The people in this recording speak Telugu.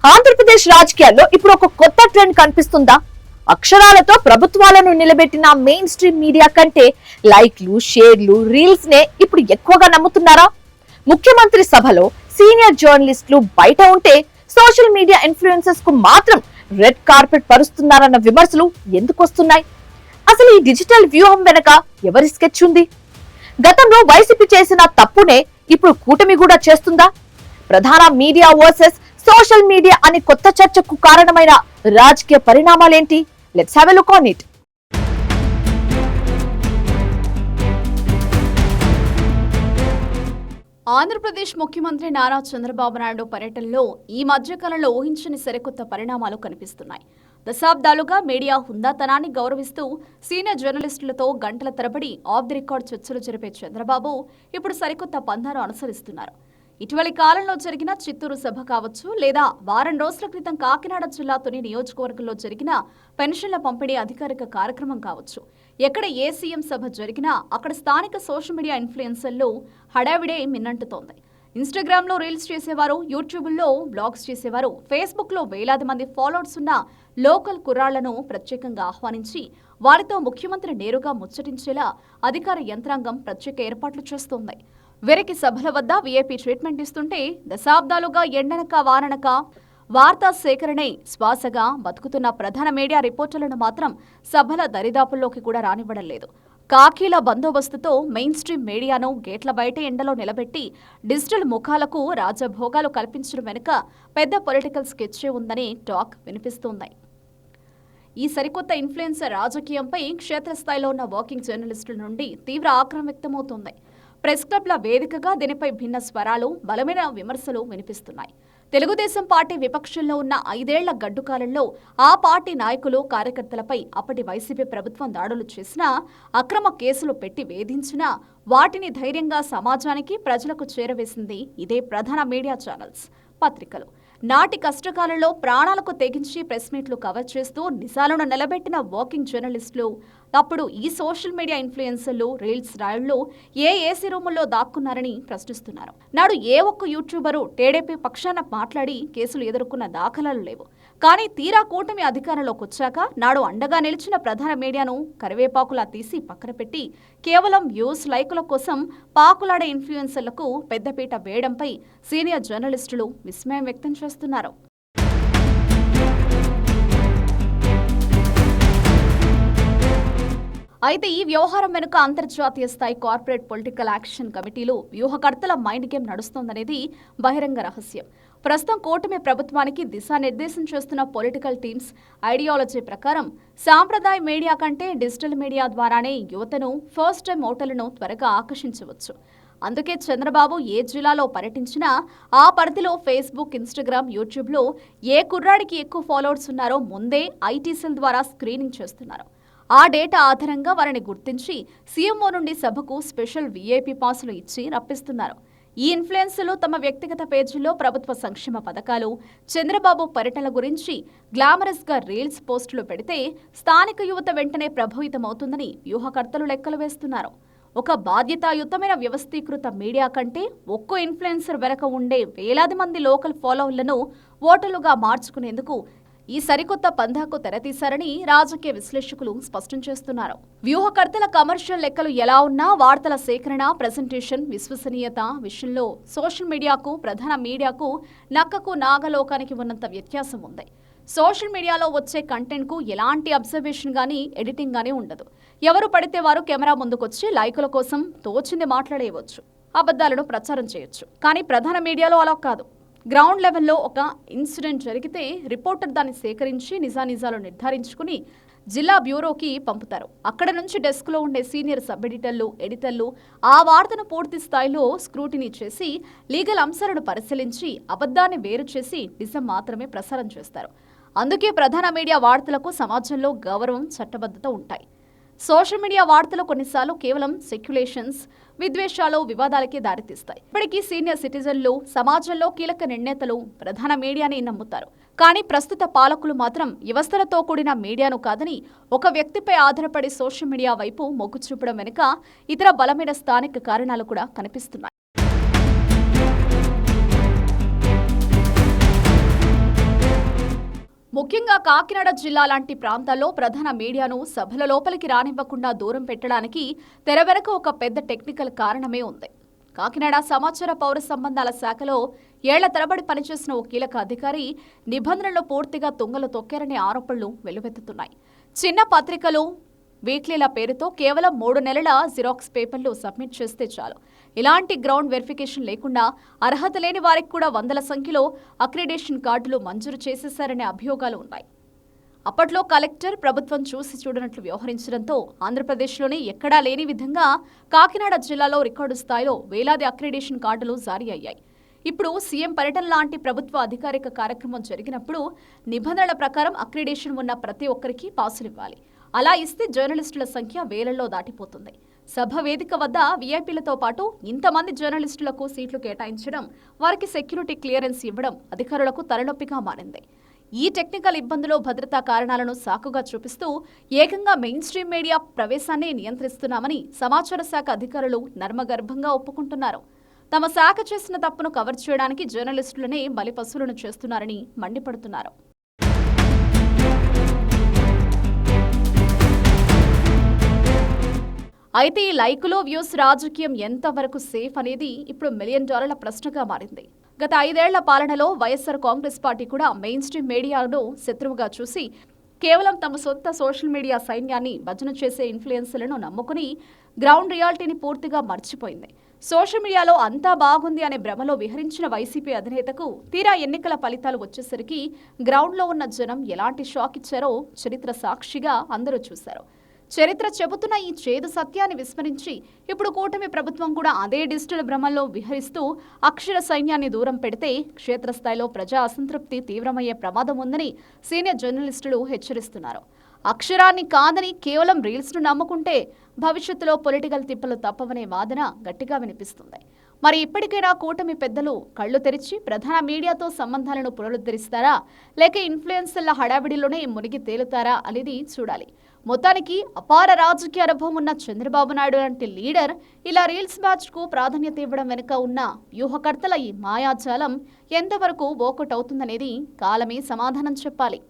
ఆంధ్రప్రదేశ్ రాజకీయాల్లో ఇప్పుడు ఒక కొత్త ట్రెండ్ కనిపిస్తుందా? అక్షరాలతో ప్రభుత్వాలను నిలబెట్టిన మెయిన్ స్ట్రీమ్ మీడియా కంటే లైక్లు, షేర్లు, రీల్స్ నే ఇప్పుడు ఎక్కువగా నమ్ముతున్నారా? ముఖ్యమంత్రి సభలో సీనియర్ జర్నలిస్టులు బయట ఉంటే సోషల్ మీడియా ఇన్ఫ్లుయెన్సర్స్ కు మాత్రం రెడ్ కార్పెట్ పరుస్తున్నారన్న విమర్శలు ఎందుకు వస్తున్నాయి? అసలు ఈ డిజిటల్ వ్యూహం వెనక ఎవరి స్కెచ్ ఉంది? గతంలో వైసీపీ చేసిన తప్పునే ఇప్పుడు కూటమి కూడా చేస్తుందా? ప్రధాన మీడియా వర్సెస్ సోషల్ మీడియా అనే కొత్త చర్చకు కారణమైన రాజకీయ పరిణామాలేంటి? Let's have a look on it. Andhra Pradesh ముఖ్యమంత్రి నారా చంద్రబాబు నాయుడు పర్యటనలో ఈ మధ్యకాలంలో ఊహించని సరికొత్త పరిణామాలు కనిపిస్తున్నాయి. దశాబ్దాలుగా మీడియా హుందాతనాన్ని గౌరవిస్తూ సీనియర్ జర్నలిస్టులతో గంటల తరబడి ఆఫ్ ది రికార్డ్ చర్చలు జరిపే చంద్రబాబు ఇప్పుడు సరికొత్త పంథాను అనుసరిస్తున్నారు. ఇటీవలి కాలంలో జరిగిన చిత్తూరు సభ కావచ్చు, లేదా వారం రోజుల క్రితం కాకినాడ జిల్లా తుని నియోజకవర్గంలో జరిగిన పెన్షన్ల పంపిణీ అధికారిక కార్యక్రమం కావచ్చు, ఎక్కడ ఏ సీఎం సభ జరిగినా అక్కడ స్థానిక సోషల్ మీడియా ఇన్ఫ్లుయెన్సర్లు హడావిడే మిన్నంటుతోంది. ఇన్స్టాగ్రామ్లో రీల్స్ చేసేవారు, యూట్యూబ్లో బ్లాగ్స్ చేసేవారు, ఫేస్బుక్లో వేలాది మంది ఫాలోవర్స్ ఉన్న లోకల్ కుర్రాళ్లను ప్రత్యేకంగా ఆహ్వానించి వారితో ముఖ్యమంత్రి నేరుగా ముచ్చటించేలా అధికార యంత్రాంగం ప్రత్యేక ఏర్పాట్లు చేస్తోంది. వీరికి సభల వద్ద వీఐపీ ట్రీట్మెంట్ ఇస్తుంటే దశాబ్దాలుగా ఎండనక వాననక వార్తా సేకరణే శ్వాసగా బతుకుతున్న ప్రధాన మీడియా రిపోర్టర్లను మాత్రం సభల దరిదాపుల్లోకి కూడా రానివ్వడం లేదు. కాకీల బందోబస్తుతో మెయిన్ స్ట్రీమ్ మీడియాను గేట్ల బయట ఎండలో నిలబెట్టి డిజిటల్ ముఖాలకు రాజభోగాలు కల్పించడం వెనుక పెద్ద పొలిటికల్ స్కెచ్చే ఉందని టాక్ వినిపిస్తోంది. ఈ సరికొత్త ఇన్ఫ్లుయెన్సర్ రాజకీయంపై క్షేత్రస్థాయిలో ఉన్న వర్కింగ్ జర్నలిస్టుల నుండి తీవ్ర ఆగ్రహం వ్యక్తమవుతోంది. ప్రెస్ క్లబ్ల వేదికగా దీనిపై భిన్న స్వరాలు, బలమైన విమర్శలు వినిపిస్తున్నాయి. తెలుగుదేశం పార్టీ విపక్షంలో ఉన్న 5 ఏళ్ల గడ్డు కాలంలో ఆ పార్టీ నాయకులు, కార్యకర్తలపై అప్పటి వైసీపీ ప్రభుత్వం దాడులు చేసినా, అక్రమ కేసులు పెట్టి వేధించినా వాటిని ధైర్యంగా సమాజానికి, ప్రజలకు చేరవేసింది ఇదే ప్రధాన మీడియా ఛానల్స్, పత్రికలు. నాటి కష్టకాలంలో ప్రాణాలకు తెగించి ప్రెస్ మీట్లు కవర్ చేస్తూ నిజాలను నిలబెట్టిన వర్కింగ్ జర్నలిస్టులు అప్పుడు ఈ సోషల్ మీడియా ఇన్ఫ్లుయెన్సర్లు, రీల్స్ రాయుళ్లు ఏ ఏసీ రూముల్లో దాక్కున్నారని ప్రశ్నిస్తున్నారు. నాడు ఏ ఒక్క యూట్యూబరు టీడీపీ పక్షాన మాట్లాడి కేసులు ఎదుర్కొన్న దాఖలాలు లేవు. కానీ తీరా కూటమి అధికారంలోకి వచ్చాక నాడు అండగా నిలిచిన ప్రధాన మీడియాను కరివేపాకులా తీసి పక్కన పెట్టి కేవలం వ్యూస్, లైకుల కోసం పాకులాడే ఇన్ఫ్లుయెన్సర్లకు పెద్దపీట వేయడంపై సీనియర్ జర్నలిస్టులు విస్మయం వ్యక్తం చేస్తున్నారు. అయితే ఈ వ్యవహారం వెనుక అంతర్జాతీయ స్థాయి కార్పొరేట్ పొలిటికల్ యాక్షన్ కమిటీలు, వ్యూహకర్తల మైండ్ గేమ్ నడుస్తోందనేది బహిరంగ రహస్యం. ప్రస్తుతం కూటమి ప్రభుత్వానికి దిశానిర్దేశం చేస్తున్న పొలిటికల్ టీమ్స్ ఐడియాలజీ ప్రకారం సాంప్రదాయ మీడియా కంటే డిజిటల్ మీడియా ద్వారానే యువతను, ఫస్ట్ టైం ఓటర్లను త్వరగా ఆకర్షించవచ్చు. అందుకే చంద్రబాబు ఏ జిల్లాలో పర్యటించినా ఆ పరిధిలో ఫేస్బుక్, ఇన్స్టాగ్రామ్, యూట్యూబ్లో ఏ కుర్రాడికి ఎక్కువ ఫాలోవర్స్ ఉన్నారో ముందే ఐటీ సెల్ ద్వారా స్క్రీనింగ్ చేస్తున్నారు. ఆ డేటా ఆధారంగా వారిని గుర్తించి సీఎంఓ నుండి సభకు స్పెషల్ వీఐపీ పాసులు ఇచ్చి రప్పిస్తున్నారు. ఈ ఇన్ఫ్లుయెన్సర్లు తమ వ్యక్తిగత పేజీల్లో ప్రభుత్వ సంక్షేమ పథకాలు, చంద్రబాబు పర్యటనల గురించి గ్లామరస్గా రీల్స్ పోస్టులు పెడితే స్థానిక యువత వెంటనే ప్రభావితమవుతుందని వ్యూహకర్తలు లెక్కలు వేస్తున్నారు. ఒక బాధ్యతాయుతమైన వ్యవస్థీకృత మీడియా కంటే ఒక్కో ఇన్ఫ్లుయెన్సర్ వెనక ఉండే వేలాది మంది లోకల్ ఫాలోవర్లను ఓటర్లుగా మార్చుకునేందుకు ఈ సరికొత్త పంథాకు తెరతీశారని రాజకీయ విశ్లేషకులు స్పష్టం చేస్తున్నారు. వ్యూహకర్తల కమర్షియల్ లెక్కలు ఎలా ఉన్నా వార్తల సేకరణ, ప్రెజెంటేషన్, విశ్వసనీయత విషయంలో సోషల్ మీడియాకు, ప్రధాన మీడియాకు నక్కకు నాగలోకానికి ఉన్నంత వ్యత్యాసం ఉంది. సోషల్ మీడియాలో వచ్చే కంటెంట్కు ఎలాంటి అబ్జర్వేషన్ గానీ, ఎడిటింగ్ గానీ ఉండదు. ఎవరు పడితే వారు కెమెరా ముందుకొచ్చి లైకుల కోసం తోచింది మాట్లాడేయవచ్చు, అబద్ధాలను ప్రచారం చేయొచ్చు. కానీ ప్రధాన మీడియాలో అలా కాదు. గ్రౌండ్ లెవెల్లో ఒక ఇన్సిడెంట్ జరిగితే రిపోర్టర్ దాన్ని సేకరించి నిజానిజాలు నిర్ధారించుకుని జిల్లా బ్యూరోకి పంపుతారు. అక్కడ నుంచి డెస్క్లో ఉండే సీనియర్ సబ్ ఎడిటర్లు ఆ వార్తను పూర్తి స్థాయిలో స్క్రూటినీ చేసి లీగల్ అంశాలను పరిశీలించి అబద్ధాన్ని వేరు చేసి నిజం మాత్రమే ప్రసారం చేస్తారు. అందుకే ప్రధాన మీడియా వార్తలకు సమాజంలో గౌరవం, చట్టబద్ధత ఉంటాయి. సోషల్ మీడియా వార్తలు కొన్నిసార్లు కేవలం సెక్యులేషన్స్, విద్వేషాలు, వివాదాలకే దారితీస్తాయి. ఇప్పటికీ సీనియర్ సిటిజన్లు, సమాజంలో కీలక నిర్ణేతలు ప్రధాన మీడియాని నమ్ముతారు. కానీ ప్రస్తుత పాలకులు మాత్రం వ్యవస్థలతో కూడిన మీడియాను కాదని ఒక వ్యక్తిపై ఆధారపడి సోషల్ మీడియా వైపు మొగ్గు చూపడం వెనుక ఇతర బలమైన స్థానిక కారణాలు కూడా కనిపిస్తున్నాయి. కాకినాడ జిల్లా లాంటి ప్రాంతాల్లో ప్రధాన మీడియాను సభల లోపలికి రానివ్వకుండా దూరం పెట్టడానికి తెర వెనుక ఒక పెద్ద టెక్నికల్ కారణమే ఉంది. కాకినాడ సమాచార పౌర సంబంధాల శాఖలో ఏళ్ల తరబడి పనిచేసిన ఓ కీలక అధికారి నిబంధనలు పూర్తిగా తుంగలు తొక్కారనే ఆరోపణలు వెల్లువెత్తుతున్నాయి. చిన్న పత్రికలు, వీక్లీల పేరుతో కేవలం 3 నెలల జిరాక్స్ పేపర్లు సబ్మిట్ చేస్తే చాలు. ఇలాంటి గ్రౌండ్ వెరిఫికేషన్ లేకుండా అర్హత లేని వారికి కూడా వందల సంఖ్యలో అక్రిడేషన్ కార్డులు మంజూరు చేసేశారనే అభియోగాలు ఉన్నాయి. అప్పట్లో కలెక్టర్ ప్రభుత్వం చూసి చూడనట్లు వ్యవహరించడంతో ఆంధ్రప్రదేశ్లోనే ఎక్కడా లేని విధంగా కాకినాడ జిల్లాలో రికార్డు స్థాయిలో వేలాది అక్రిడేషన్ కార్డులు జారీ అయ్యాయి. ఇప్పుడు సీఎం పర్యటన లాంటి ప్రభుత్వ అధికారిక కార్యక్రమం జరిగినప్పుడు నిబంధనల ప్రకారం అక్రిడేషన్ ఉన్న ప్రతి ఒక్కరికి పాసులు ఇవ్వాలి. అలా ఇస్తే జర్నలిస్టుల సంఖ్య వేలల్లో దాటిపోతుంది. సభ వేదిక వద్ద వీఐపీలతో పాటు ఇంతమంది జర్నలిస్టులకు సీట్లు కేటాయించడం, వారికి సెక్యూరిటీ క్లియరెన్స్ ఇవ్వడం అధికారులకు తలనొప్పిగా మారింది. ఈ టెక్నికల్ ఇబ్బందులో భద్రతా కారణాలను సాకుగా చూపిస్తూ ఏకంగా మెయిన్ స్ట్రీమ్ మీడియా ప్రవేశాన్ని నియంత్రిస్తున్నామని సమాచార శాఖ అధికారులు నర్మగర్భంగా ఒప్పుకుంటున్నారు. తమ శాఖ చేసిన తప్పును కవర్ చేయడానికి జర్నలిస్టులనే బలిపశువులను చేస్తున్నారని మండిపడుతున్నారు. అయితే ఈ లైకులు, వ్యూస్ రాజకీయం ఎంతవరకు సేఫ్ అనేది ఇప్పుడు $1 మిలియన్ ప్రశ్నగా మారింది. గత 5 ఏళ్ల పాలనలో వైఎస్ఆర్ కాంగ్రెస్ పార్టీ కూడా మెయిన్ స్ట్రీమ్ మీడియాను శత్రువుగా చూసి కేవలం తమ సొంత సోషల్ మీడియా సైన్యాన్ని భజన చేసే ఇన్ఫ్లుయెన్సర్లను నమ్ముకుని గ్రౌండ్ రియాలిటీని పూర్తిగా మర్చిపోయింది. సోషల్ మీడియాలో అంతా బాగుంది అనే భ్రమలో విహరించిన వైసీపీ అధినేతకు తీరా ఎన్నికల ఫలితాలు వచ్చేసరికి గ్రౌండ్లో ఉన్న జనం ఎలాంటి షాక్ ఇచ్చారో చరిత్ర సాక్షిగా అందరూ చూశారు. చరిత్ర చెబుతున్న ఈ చేదు సత్యాన్ని విస్మరించి ఇప్పుడు కూటమి ప్రభుత్వం కూడా అదే డిజిటల్ భ్రమల్లో విహరిస్తూ అక్షర సైన్యాన్ని దూరం పెడితే క్షేత్రస్థాయిలో ప్రజా అసంతృప్తి తీవ్రమయ్యే ప్రమాదం ఉందని సీనియర్ జర్నలిస్టులు హెచ్చరిస్తున్నారు. అక్షరాన్ని కాదని కేవలం రీల్స్ను నమ్ముకుంటే భవిష్యత్తులో పొలిటికల్ తిప్పలు తప్పవనే వాదన గట్టిగా వినిపిస్తుంది. మరి ఇప్పటికైనా కూటమి పెద్దలు కళ్లు తెరిచి ప్రధాన మీడియాతో సంబంధాలను పునరుద్ధరిస్తారా, లేక ఇన్ఫ్లుయెన్సర్ల హడావిడిలోనే మునిగి తేలుతారా అనేది చూడాలి. మొత్తానికి అపార రాజకీయ అనుభవం ఉన్న చంద్రబాబు నాయుడు లాంటి లీడర్ ఇలా రీల్స్ బ్యాచ్కు ప్రాధాన్యత ఇవ్వడం వెనుక ఉన్న వ్యూహకర్తల ఈ మాయాజాలం ఎంతవరకు వర్కౌట్ అవుతుందనేది కాలమే సమాధానం చెప్పాలి.